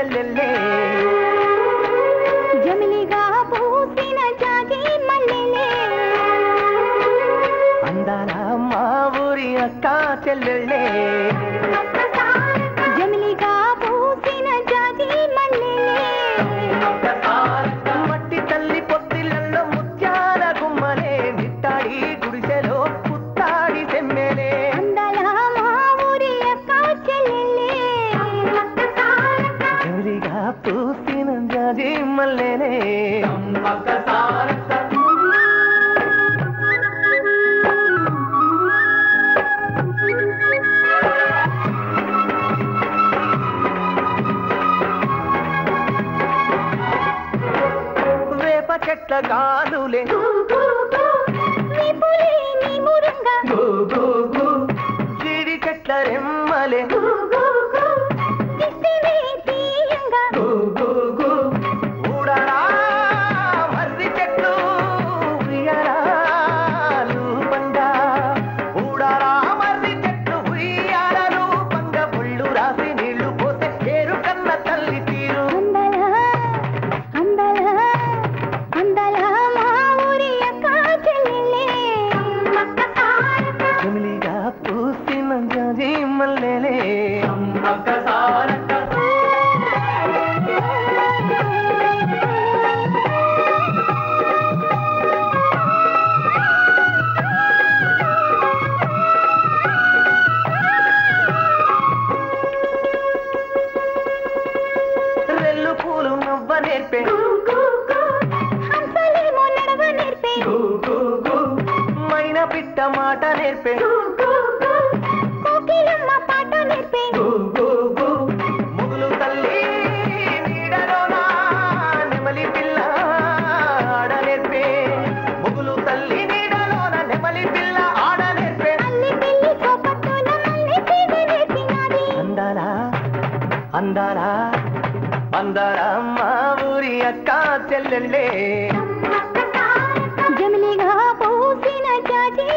చెల్లెల్లే జమిలిగా పూసిన జాజి మల్లెలే అందాల మా ఊరి అక్క చెల్లెల్లే జమిలిగా పూసిన జాజి మల్లెలే మట్టి తల్లి పొత్తిళ్ళల్లో ముత్యాల గుమ్మలే నిట్టాడి గుడిసెలో పుత్తాడి సెమ్మెలే అందాల మా ఊరి అక్క చెల్లెలే జమిలిగా పూసిన జాజి మల్లెలే చెట్ల గాలులే జీడి చెట్ల రెమ్మలే ఊడరా మర్రి చెట్లు ఉయ్యారాలు పండా ఊడరా మర్రి చెట్లు ఉయ్యారాలు పంగ ఒళ్ళు రాసి నీళ్లు పోతే పేరు కన్న తల్లి తీరు జమిలిగా పూసిన జాజి మల్లెలే రెల్లు పూలు నవ్వ నేర్పే మైన పిట్ట మాట నేర్పే పాట నేర్పే ముగులు తల్లి నీడలోన నెమలి పిల్ల ఆడ నేర్పే ముగులు తల్లి నీడలోన నెమలి పిల్ల ఆడ నేర్పే అందారా అందారా అందారా మా ఊరి అక్క చెల్లెల్లే జమిలిగా పూసిన జాజి